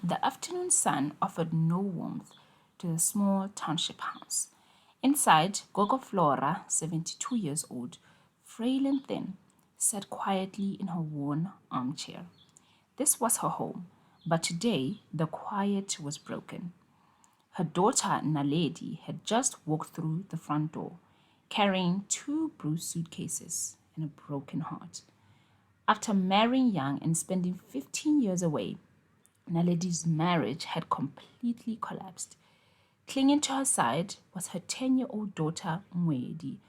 The afternoon sun offered no warmth to the small township house. Inside, Gogo Flora, 72 years old, frail and thin, sat quietly in her worn armchair. This was her home, but today the quiet was broken. Her daughter Naledi had just walked through the front door, carrying two bruised suitcases and a broken heart. After marrying young and spending 15 years away, Naledi's marriage had completely collapsed. Clinging to her side was her 10-year-old daughter Ngoedi,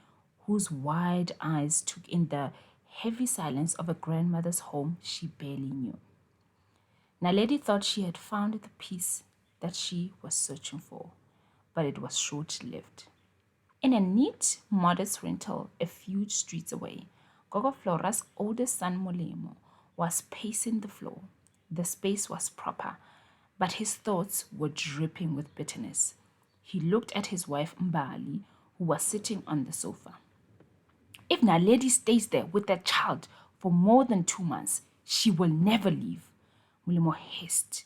whose wide eyes took in the heavy silence of a grandmother's home she barely knew. Naledi thought she had found the peace that she was searching for, but it was short lived. In a neat, modest rental a few streets away, Gogo Flora's oldest son Molemo was pacing the floor. The space was proper, but his thoughts were dripping with bitterness. He looked at his wife Mbali, who was sitting on the sofa. If Naledi stays there with that child for more than 2 months, she will never leave. Molemo hissed,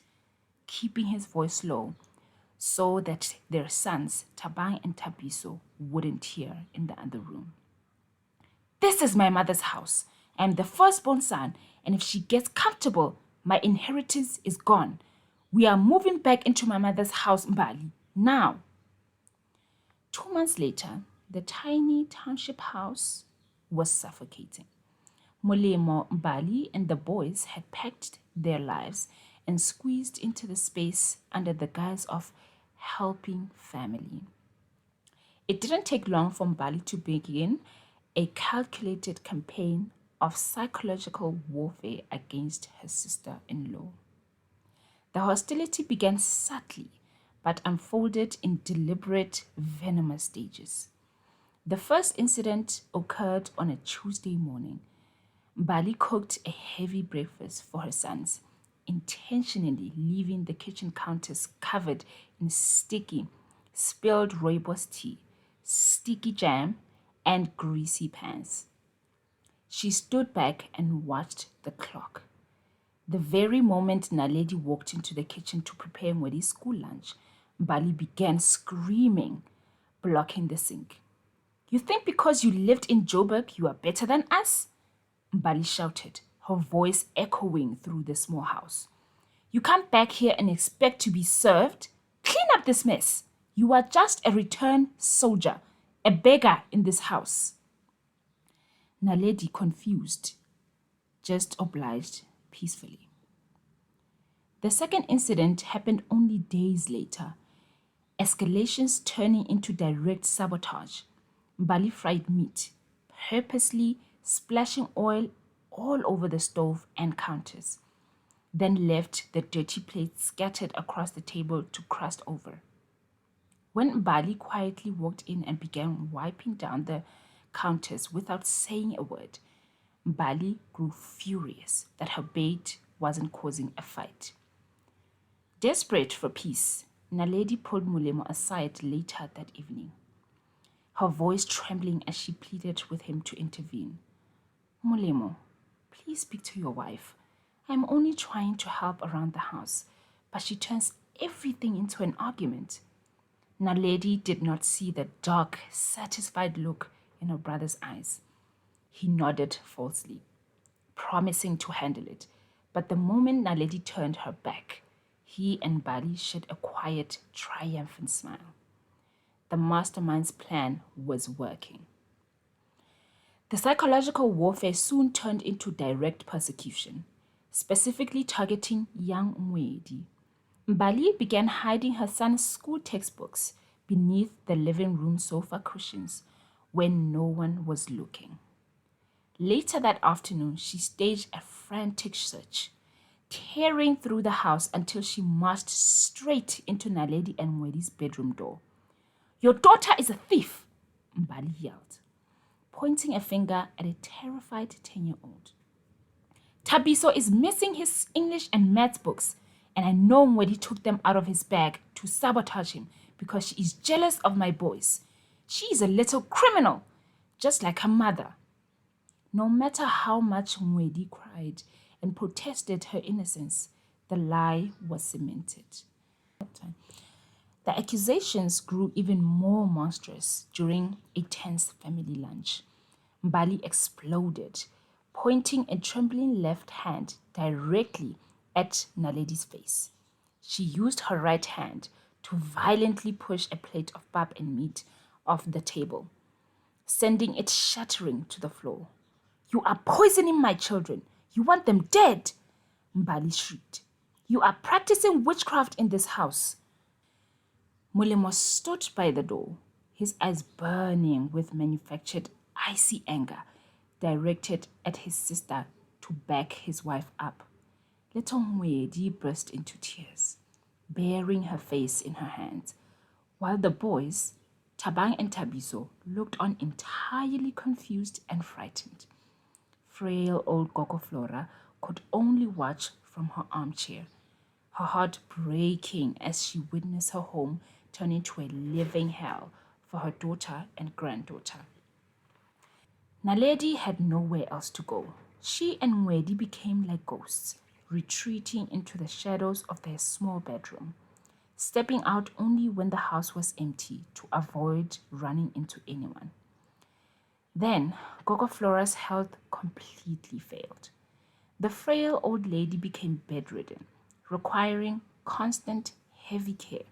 keeping his voice low so that their sons, Tabang and Tabiso, wouldn't hear in the other room. This is my mother's house. I am the firstborn son, and if she gets comfortable, my inheritance is gone. We are moving back into my mother's house, Mbali, now. 2 months later, the tiny township house was suffocating. Molemo, Mbali, and the boys had packed their lives and squeezed into the space under the guise of helping family. It didn't take long for Mbali to begin a calculated campaign of psychological warfare against her sister in law. The hostility began subtly but unfolded in deliberate, venomous stages. The first incident occurred on a Tuesday morning. Mbali cooked a heavy breakfast for her sons, intentionally leaving the kitchen counters covered in sticky, spilled rooibos tea, sticky jam, and greasy pans. She stood back and watched the clock. The very moment Naledi walked into the kitchen to prepare Ngwedi's school lunch, Mbali began screaming, blocking the sink. You think because you lived in Joburg you are better than us? Mbali shouted, her voice echoing through the small house. You come back here and expect to be served? Clean up this mess. You are just a returned soldier, a beggar in this house. Naledi, confused, just obliged peacefully. The second incident happened only days later, escalations turning into direct sabotage. Mbali fried meat, purposely splashing oil all over the stove and counters, then left the dirty plates scattered across the table to crust over. When Mbali quietly walked in and began wiping down the counters without saying a word, Mbali grew furious that her bait wasn't causing a fight. Desperate for peace, Naledi pulled Molemo aside later that evening, her voice trembling as she pleaded with him to intervene. Molemo, please speak to your wife. I'm only trying to help around the house, but she turns everything into an argument. Naledi did not see the dark, satisfied look in her brother's eyes. He nodded falsely, promising to handle it. But the moment Naledi turned her back, he and Mbali shed a quiet, triumphant smile. The mastermind's plan was working. The psychological warfare soon turned into direct persecution, specifically targeting young Ngoedi. Mbali began hiding her son's school textbooks beneath the living room sofa cushions when no one was looking. Later that afternoon, she staged a frantic search, tearing through the house until she marched straight into Naledi and Ngwedi's bedroom door. Your daughter is a thief, Mbali yelled, pointing a finger at a terrified 10-year-old. Tabiso is missing his English and maths books, and I know Ngoedi took them out of his bag to sabotage him because she is jealous of my boys. She is a little criminal, just like her mother. No matter how much Ngoedi cried and protested her innocence, The lie was cemented. The accusations grew even more monstrous during a tense family lunch. Mbali exploded, pointing a trembling left hand directly at Naledi's face. She used her right hand to violently push a plate of pap and meat off the table, sending it shattering to the floor. "You are poisoning my children. You want them dead," Mbali shrieked. "You are practicing witchcraft in this house." Molemo stood by the door, his eyes burning with manufactured icy anger, directed at his sister to back his wife up. Little Ngoedi burst into tears, burying her face in her hands, while the boys, Tabang and Tabiso, looked on entirely confused and frightened. Frail old Gogo Flora could only watch from her armchair, her heart breaking as she witnessed her home turn into a living hell for her daughter and granddaughter. Naledi had nowhere else to go. She and Ngoedi became like ghosts, retreating into the shadows of their small bedroom, stepping out only when the house was empty to avoid running into anyone. Then, Gogo Flora's health completely failed. The frail old lady became bedridden, requiring constant, heavy care.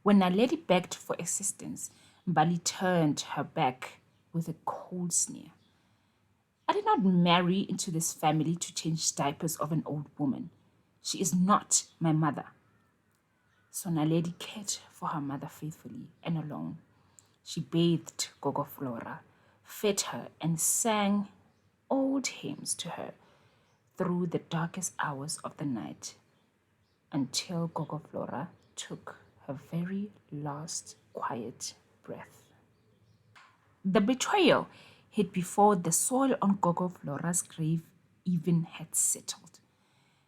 When Naledi begged for assistance, Mbali turned her back with a cold sneer. "I did not marry into this family to change diapers of an old woman. She is not my mother." So Naledi cared for her mother faithfully and alone. She bathed Gogo Flora, fed her, and sang old hymns to her through the darkest hours of the night until Gogo Flora took her very last quiet breath. The betrayal hit before the soil on Gogo Flora's grave even had settled.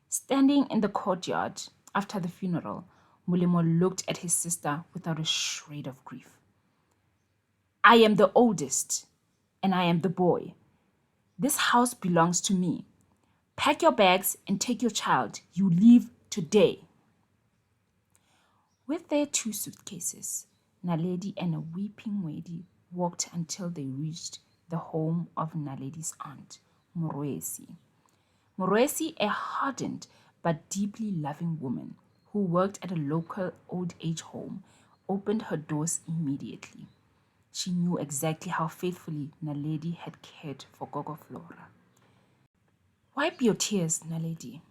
Standing in the courtyard after the funeral, Molemo looked at his sister without a shred of grief. "I am the oldest, and I am the boy. This house belongs to me. Pack your bags and take your child. You leave today." With their 2 suitcases, Naledi and a weeping Ngoedi walked until they reached the home of Naledi's aunt, Morwesi. Morwesi, a hardened but deeply loving woman who worked at a local old age home, opened her doors immediately. She knew exactly how faithfully Naledi had cared for Gogo Flora. "Wipe your tears, Naledi,"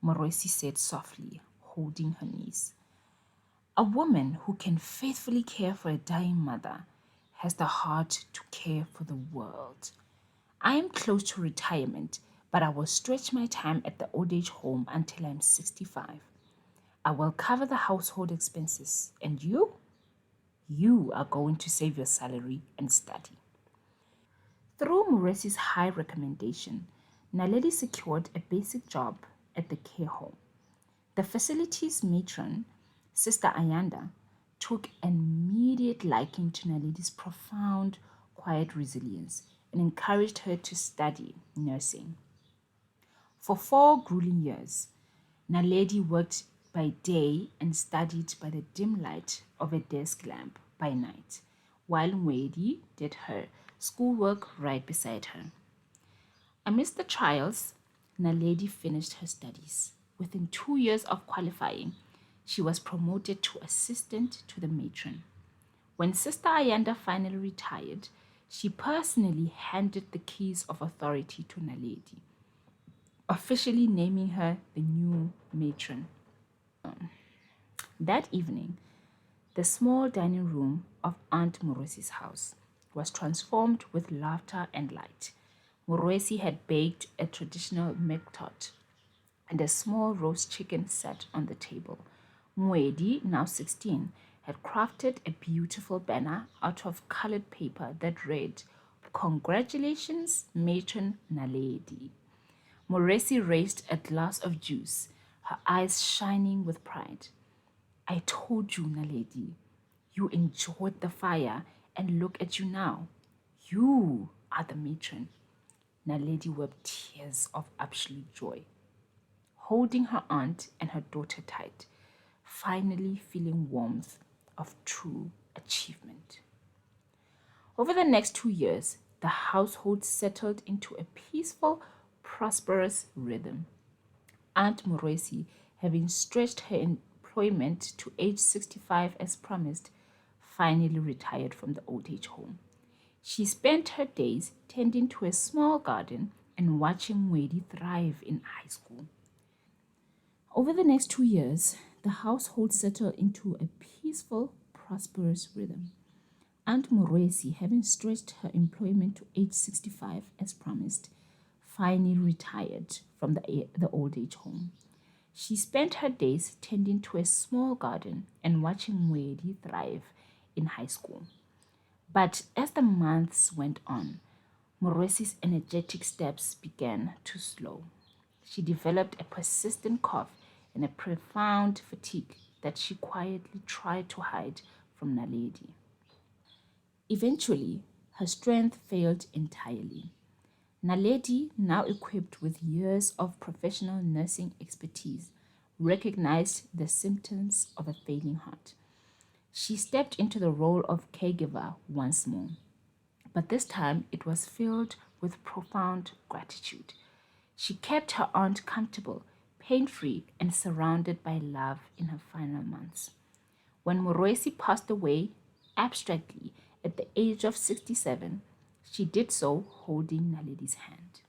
Morwesi said softly, holding her knees. "A woman who can faithfully care for a dying mother has the heart to care for the world. I am close to retirement, but I will stretch my time at the old age home until I'm 65. I will cover the household expenses. And you? You are going to save your salary and study." Through Moresi's high recommendation, Naledi secured a basic job at the care home. The facility's matron, Sister Ayanda, took an immediate liking to Naledi's profound, quiet resilience and encouraged her to study nursing. For 4 grueling years, Naledi worked by day and studied by the dim light of a desk lamp by night, while Ngoedi did her schoolwork right beside her. Amidst the trials, Naledi finished her studies. Within 2 years of qualifying, she was promoted to assistant to the matron. When Sister Ayanda finally retired, she personally handed the keys of authority to Naledi, officially naming her the new matron. That evening, the small dining room of Aunt Morosi's house was transformed with laughter and light. Morosi had baked a traditional milk tart, and a small roast chicken sat on the table. Ngoedi, now 16, had crafted a beautiful banner out of colored paper that read, "Congratulations, Matron Naledi." Moresi raised a glass of juice, her eyes shining with pride. "I told you, Naledi, you enjoyed the fire, and look at you now. You are the matron." Naledi wept tears of absolute joy. holding her aunt and her daughter tight, finally feeling warmth of true achievement. Over the next 2 years, the household settled into a peaceful, prosperous rhythm. Aunt Moresi, having stretched her employment to age 65 as promised, finally retired from the old age home. She spent her days tending to a small garden and watching Ngoedi thrive in high school. Over the next 2 years, the household settled into a peaceful, prosperous rhythm. Aunt Moresi, having stretched her employment to age 65 as promised, finally retired from the old age home. She spent her days tending to a small garden and watching Ngoedi thrive in high school. But as the months went on, Moresi's energetic steps began to slow. She developed a persistent cough and a profound fatigue that she quietly tried to hide from Naledi. Eventually, her strength failed entirely. Naledi, now equipped with years of professional nursing expertise, recognized the symptoms of a failing heart. She stepped into the role of caregiver once more, but this time it was filled with profound gratitude. She kept her aunt comfortable, pain free, and surrounded by love in her final months. When Moresi passed away abstractly at the age of 67, she did so holding Naledi's hand.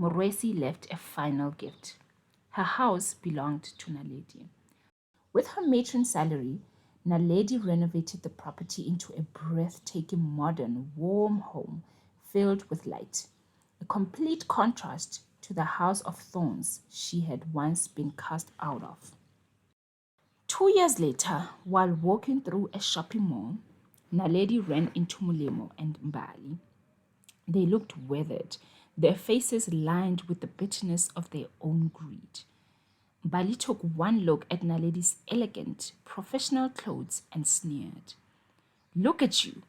Moresi left a final gift. Her house belonged to Naledi. With her matron salary, Naledi renovated the property into a breathtaking, modern, warm home filled with light, a complete contrast to the house of thorns she had once been cast out of. 2 years later, while walking through a shopping mall, Naledi ran into Molemo and Mbali. They looked weathered, their faces lined with the bitterness of their own greed. Mbali took one look at Naledi's elegant, professional clothes and sneered. Look at you.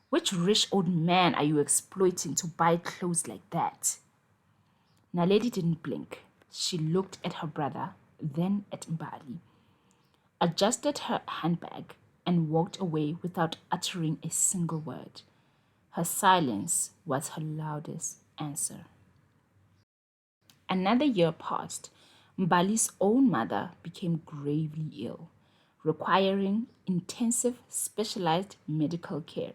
Which rich old man are you exploiting to buy clothes like that? Naledi didn't blink. She looked at her brother, then at Mbali, adjusted her handbag, and walked away without uttering a single word. Her silence was her loudest answer. Another year passed. Mbali's own mother became gravely ill, requiring intensive, specialized medical care.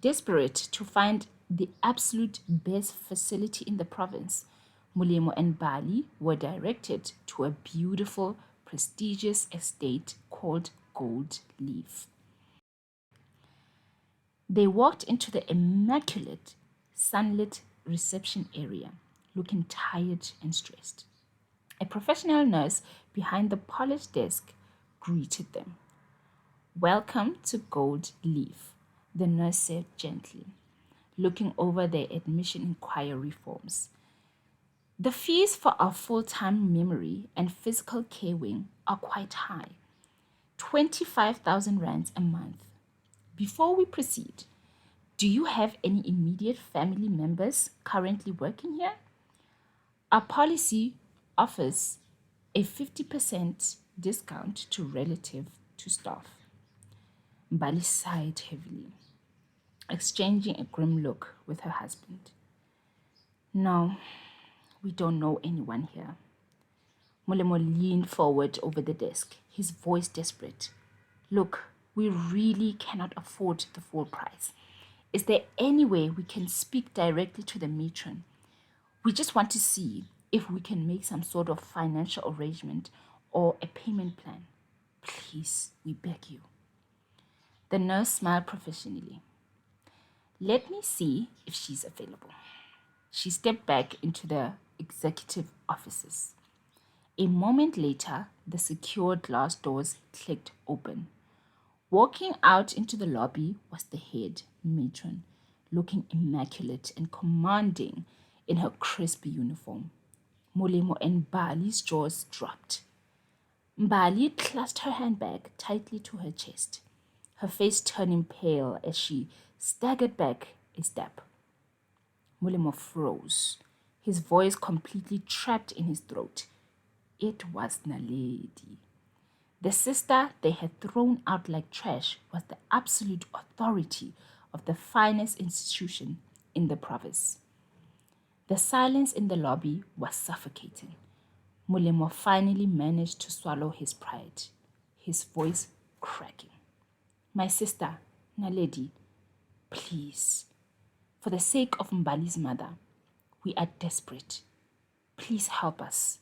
Desperate to find the absolute best facility in the province, Molemo and Mbali were directed to a beautiful, prestigious estate called Gold Leaf. They walked into the immaculate, sunlit reception area, looking tired and stressed. A professional nurse behind the polished desk greeted them. Welcome to Gold Leaf, the nurse said gently, looking over their admission inquiry forms. The fees for our full-time memory and physical care wing are quite high, 25,000 rands a month. Before we proceed, do you have any immediate family members currently working here? Our policy offers a 50% discount to relative to staff. Mbali sighed heavily, exchanging a grim look with her husband. No, we don't know anyone here. Molemo leaned forward over the desk, his voice desperate. Look, we really cannot afford the full price. Is there any way we can speak directly to the matron? We just want to see if we can make some sort of financial arrangement or a payment plan. Please, we beg you. The nurse smiled professionally. Let me see if she's available. She stepped back into the executive offices. A moment later, the secure glass doors clicked open. Walking out into the lobby was the head matron, looking immaculate and commanding in her crisp uniform. Molemo and Mbali's jaws dropped. Mbali clasped her handbag tightly to her chest, her face turning pale as she staggered back a step. Molemo froze, his voice completely trapped in his throat. It was Naledi. The sister they had thrown out like trash was the absolute authority of the finest institution in the province. The silence in the lobby was suffocating. Molemo finally managed to swallow his pride, his voice cracking. My sister, Naledi, please, for the sake of Mbali's mother, we are desperate. Please help us.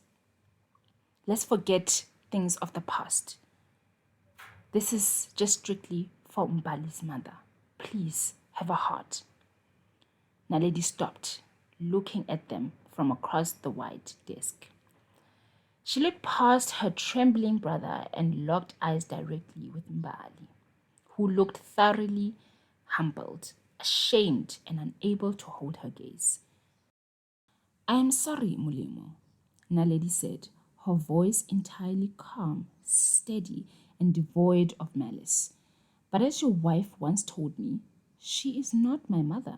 Let's forget things of the past. This is just strictly for Mbali's mother. Please have a heart. Naledi stopped, looking at them from across the wide desk. She looked past her trembling brother and locked eyes directly with Mbali, who looked thoroughly humbled, ashamed, and unable to hold her gaze. I am sorry, Molemo, Naledi said, her voice entirely calm, steady, and devoid of malice. But as your wife once told me, she is not my mother.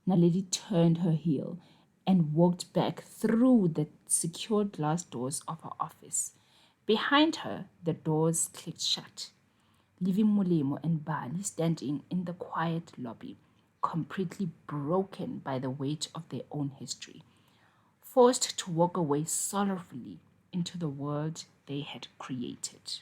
Naledi turned her heel and walked back through the secured glass doors of her office. Behind her, the doors clicked shut, leaving Molemo and Mbali standing in the quiet lobby, completely broken by the weight of their own history, forced to walk away sorrowfully into the world they had created.